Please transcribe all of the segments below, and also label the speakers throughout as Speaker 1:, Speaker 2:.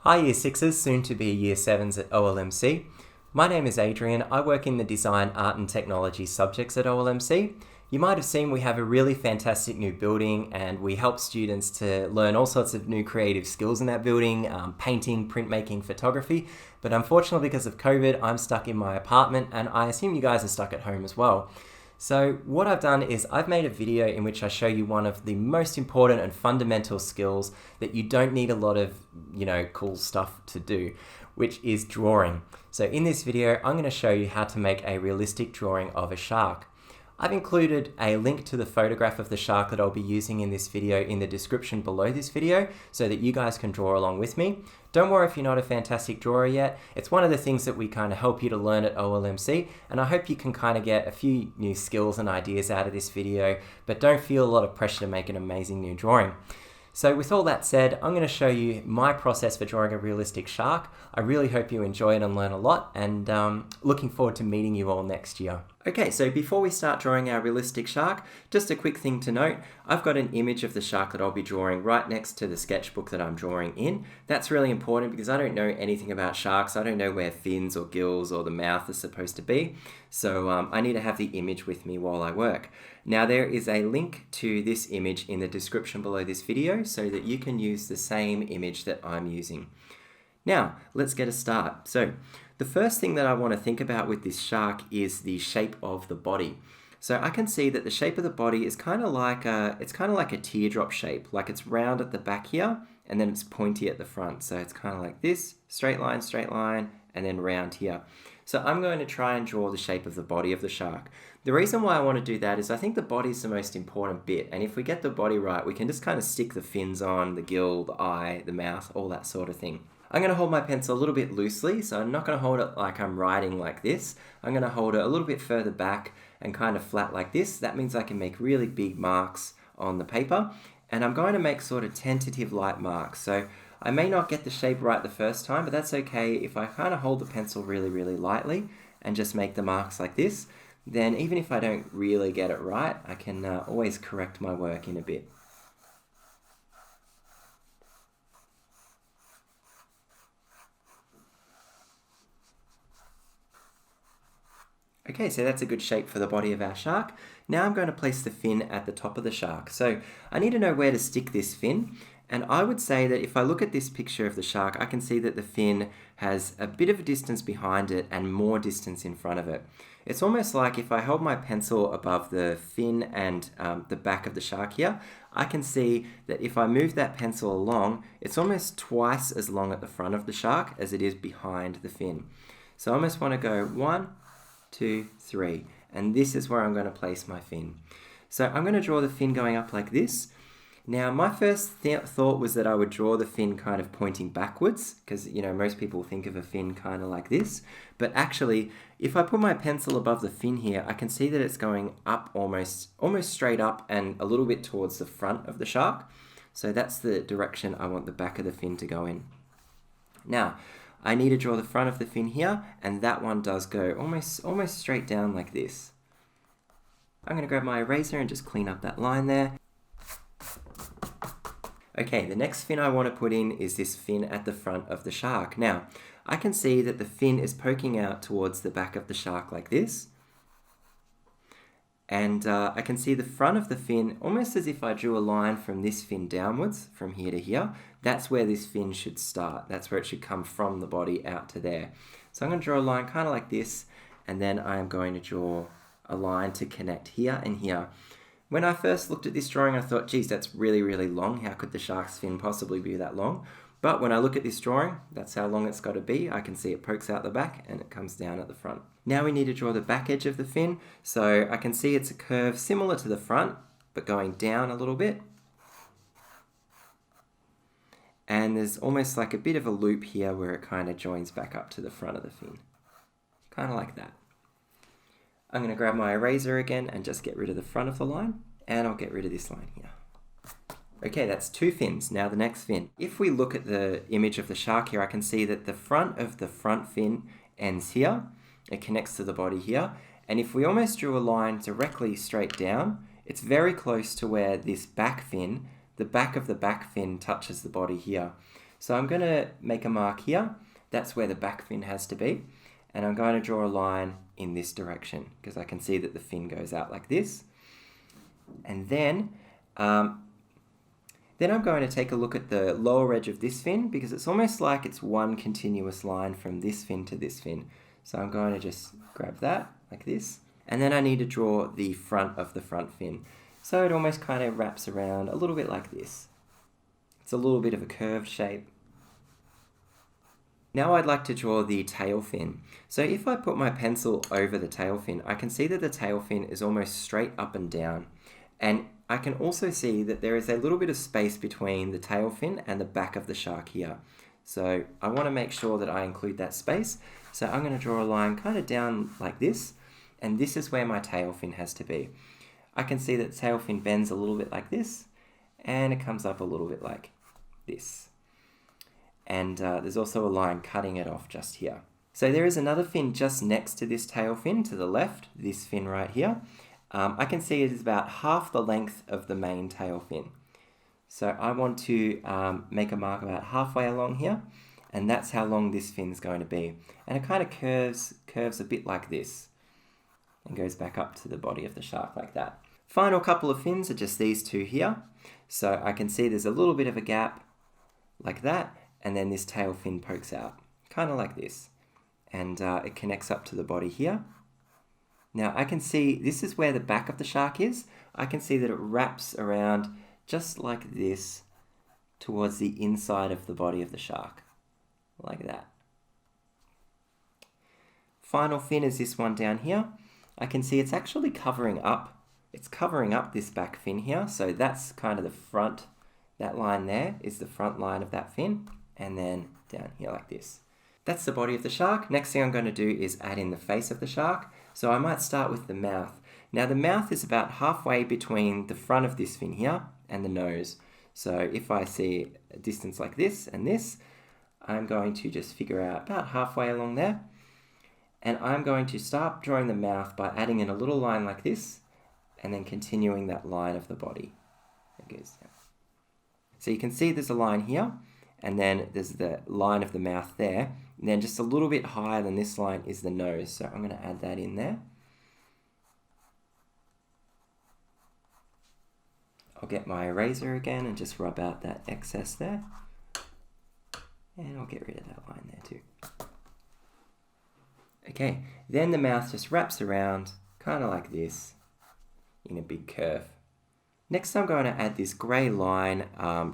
Speaker 1: Hi Year 6s, soon to be Year 7s at OLMC. My name is Adrian. I work in the Design, Art and Technology subjects at OLMC. You might have seen we have a really fantastic new building and we help students to learn all sorts of new creative skills in that building, painting, printmaking, photography. But unfortunately because of COVID, I'm stuck in my apartment and I assume you guys are stuck at home as well. So what I've done is I've made a video in which I show you one of the most important and fundamental skills that you don't need a lot of, cool stuff to do, which is drawing. So in this video, I'm going to show you how to make a realistic drawing of a shark. I've included a link to the photograph of the shark that I'll be using in this video in the description below this video so that you guys can draw along with me. Don't worry if you're not a fantastic drawer yet. It's one of the things that we kind of help you to learn at OLMC, and I hope you can kind of get a few new skills and ideas out of this video, but don't feel a lot of pressure to make an amazing new drawing. So with all that said, I'm going to show you my process for drawing a realistic shark. I really hope you enjoy it and learn a lot, and looking forward to meeting you all next year. Okay, so before we start drawing our realistic shark, just a quick thing to note. I've got an image of the shark that I'll be drawing right next to the sketchbook that I'm drawing in. That's really important because I don't know anything about sharks. I don't know where fins or gills or the mouth is supposed to be. So I need to have the image with me while I work. Now there is a link to this image in the description below this video so that you can use the same image that I'm using. Now, let's get a start. So, the first thing that I want to think about with this shark is the shape of the body. So I can see that the shape of the body is kind of like a teardrop shape, like it's round at the back here, and then it's pointy at the front. So it's kind of like this, straight line, and then round here. So I'm going to try and draw the shape of the body of the shark. The reason why I want to do that is I think the body is the most important bit, and if we get the body right, we can just kind of stick the fins on, the gill, the eye, the mouth, all that sort of thing. I'm going to hold my pencil a little bit loosely, so I'm not going to hold it like I'm writing like this. I'm going to hold it a little bit further back and kind of flat like this. That means I can make really big marks on the paper, and I'm going to make sort of tentative light marks. So I may not get the shape right the first time, but that's okay. If I kind of hold the pencil really, really lightly and just make the marks like this, then even if I don't really get it right, I can always correct my work in a bit. Okay, so that's a good shape for the body of our shark. Now I'm going to place the fin at the top of the shark. So I need to know where to stick this fin. And I would say that if I look at this picture of the shark, I can see that the fin has a bit of a distance behind it and more distance in front of it. It's almost like if I hold my pencil above the fin and the back of the shark here, I can see that if I move that pencil along, it's almost twice as long at the front of the shark as it is behind the fin. So I almost want to go 1, 2, 3, and this is where I'm going to place my fin. So I'm going to draw the fin going up like this. Now my first thought was that I would draw the fin kind of pointing backwards because most people think of a fin kind of like this, but actually if I put my pencil above the fin here, I can see that it's going up almost straight up and a little bit towards the front of the shark. So that's the direction I want the back of the fin to go in. Now I need to draw the front of the fin here, and that one does go almost straight down like this. I'm going to grab my eraser and just clean up that line there. Okay, the next fin I want to put in is this fin at the front of the shark. Now, I can see that the fin is poking out towards the back of the shark like this. And I can see the front of the fin almost as if I drew a line from this fin downwards, from here to here. That's where this fin should start. That's where it should come from the body out to there. So I'm going to draw a line kind of like this, and then I am going to draw a line to connect here and here. When I first looked at this drawing, I thought, geez, that's really, really long. How could the shark's fin possibly be that long? But when I look at this drawing, that's how long it's got to be. I can see it pokes out the back and it comes down at the front. Now we need to draw the back edge of the fin. So I can see it's a curve similar to the front, but going down a little bit. And there's almost like a bit of a loop here where it kind of joins back up to the front of the fin. Kind of like that. I'm going to grab my eraser again and just get rid of the front of the line, and I'll get rid of this line here. Okay, that's 2 fins. Now the next fin. If we look at the image of the shark here, I can see that the front of the front fin ends here. It connects to the body here. And if we almost drew a line directly straight down, it's very close to where this back fin, the back of the back fin touches the body here. So I'm going to make a mark here. That's where the back fin has to be. And I'm going to draw a line in this direction because I can see that the fin goes out like this. And then I'm going to take a look at the lower edge of this fin because it's almost like it's one continuous line from this fin to this fin. So I'm going to just grab that like this. And then I need to draw the front of the front fin. So it almost kind of wraps around a little bit like this. It's a little bit of a curved shape. Now I'd like to draw the tail fin. So if I put my pencil over the tail fin, I can see that the tail fin is almost straight up and down. And I can also see that there is a little bit of space between the tail fin and the back of the shark here. So I want to make sure that I include that space. So I'm going to draw a line kind of down like this. And this is where my tail fin has to be. I can see that the tail fin bends a little bit like this. And it comes up a little bit like this. And there's also a line cutting it off just here. So there is another fin just next to this tail fin to the left, this fin right here. I can see it is about half the length of the main tail fin. So I want to make a mark about halfway along here, and that's how long this fin is going to be. And it kind of curves a bit like this and goes back up to the body of the shark like that. Final couple of fins are just these two here. So I can see there's a little bit of a gap like that, and then this tail fin pokes out, kind of like this. And it connects up to the body here. Now I can see this is where the back of the shark is. I can see that it wraps around just like this towards the inside of the body of the shark, like that. Final fin is this one down here. I can see it's actually covering up. It's covering up this back fin here. So that's kind of the front. That line there is the front line of that fin. And then down here like this. That's the body of the shark. Next thing I'm going to do is add in the face of the shark. So I might start with the mouth. Now the mouth is about halfway between the front of this fin here and the nose. So if I see a distance like this and this, I'm going to just figure out about halfway along there. And I'm going to start drawing the mouth by adding in a little line like this and then continuing that line of the body. It goes down. So you can see there's a line here. And then there's the line of the mouth there. And then just a little bit higher than this line is the nose. So I'm going to add that in there. I'll get my eraser again and just rub out that excess there. And I'll get rid of that line there too. Okay, then the mouth just wraps around, kind of like this, in a big curve. Next I'm going to add this grey line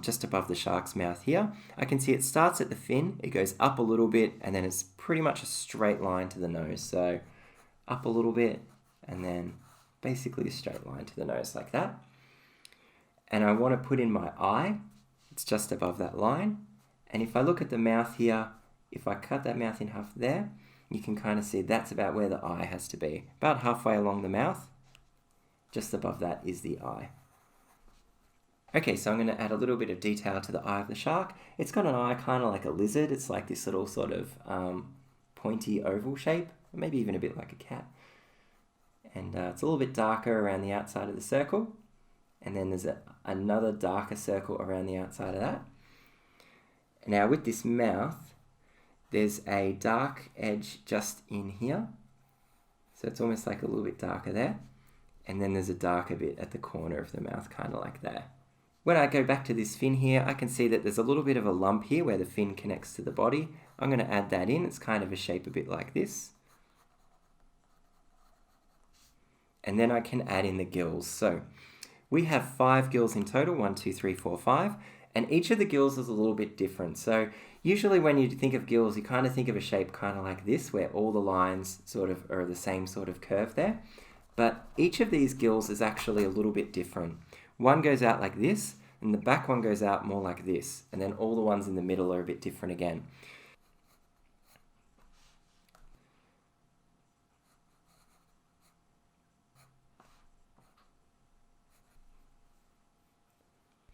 Speaker 1: just above the shark's mouth here. I can see it starts at the fin, it goes up a little bit, and then it's pretty much a straight line to the nose. So up a little bit, and then basically a straight line to the nose like that. And I want to put in my eye. It's just above that line. And if I look at the mouth here, if I cut that mouth in half there, you can kind of see that's about where the eye has to be. About halfway along the mouth, just above that is the eye. Okay, so I'm going to add a little bit of detail to the eye of the shark. It's got an eye kind of like a lizard. It's like this little sort of pointy oval shape, maybe even a bit like a cat. And it's a little bit darker around the outside of the circle. And then there's another darker circle around the outside of that. Now with this mouth, there's a dark edge just in here. So it's almost like a little bit darker there. And then there's a darker bit at the corner of the mouth, kind of like there. When I go back to this fin here, I can see that there's a little bit of a lump here where the fin connects to the body. I'm going to add that in. It's kind of a shape a bit like this. And then I can add in the gills. So we have 5 gills in total, 1, 2, 3, 4, 5. And each of the gills is a little bit different. So usually when you think of gills, you kind of think of a shape kind of like this, where all the lines sort of are the same sort of curve there. But each of these gills is actually a little bit different. One goes out like this, and the back one goes out more like this. And then all the ones in the middle are a bit different again.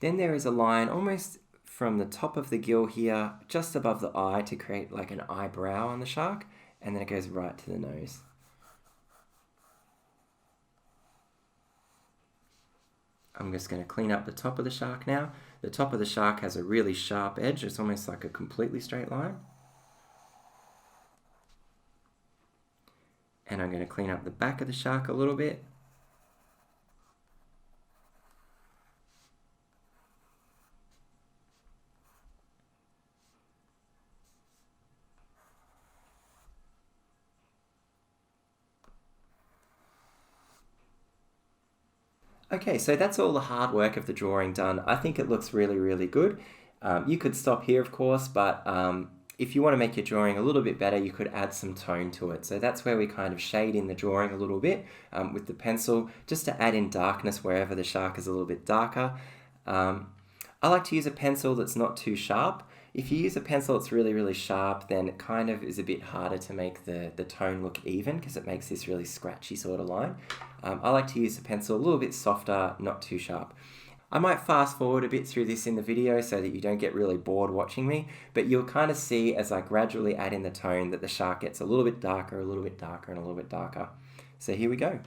Speaker 1: Then there is a line almost from the top of the gill here, just above the eye, to create like an eyebrow on the shark. And then it goes right to the nose. I'm just going to clean up the top of the shark now. The top of the shark has a really sharp edge. It's almost like a completely straight line. And I'm going to clean up the back of the shark a little bit. Okay, so that's all the hard work of the drawing done. I think it looks really, really good. You could stop here, of course, but if you want to make your drawing a little bit better, you could add some tone to it. So that's where we kind of shade in the drawing a little bit with the pencil, just to add in darkness wherever the shark is a little bit darker. I like to use a pencil that's not too sharp. If you use a pencil that's really, really sharp, then it kind of is a bit harder to make the tone look even, because it makes this really scratchy sort of line. I like to use a pencil a little bit softer, not too sharp. I might fast forward a bit through this in the video so that you don't get really bored watching me, but you'll kind of see as I gradually add in the tone that the shark gets a little bit darker, a little bit darker, and a little bit darker. So here we go.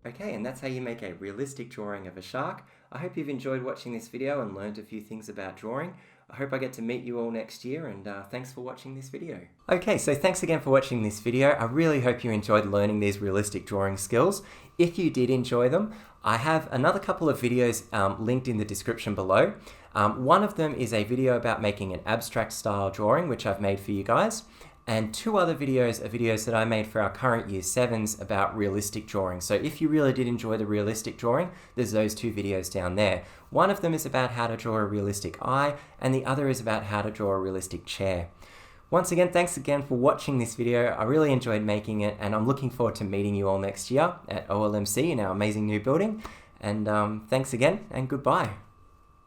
Speaker 1: Okay, and that's how you make a realistic drawing of a shark. I hope you've enjoyed watching this video and learned a few things about drawing. I hope I get to meet you all next year, and thanks for watching this video. Okay, so thanks again for watching this video. I really hope you enjoyed learning these realistic drawing skills. If you did enjoy them, I have another couple of videos linked in the description below. One of them is a video about making an abstract style drawing, which I've made for you guys. And two other videos are videos that I made for our current Year 7s about realistic drawing. So if you really did enjoy the realistic drawing, there's those two videos down there. One of them is about how to draw a realistic eye, and the other is about how to draw a realistic chair. Once again, thanks again for watching this video. I really enjoyed making it, and I'm looking forward to meeting you all next year at OLMC in our amazing new building. And thanks again, and goodbye.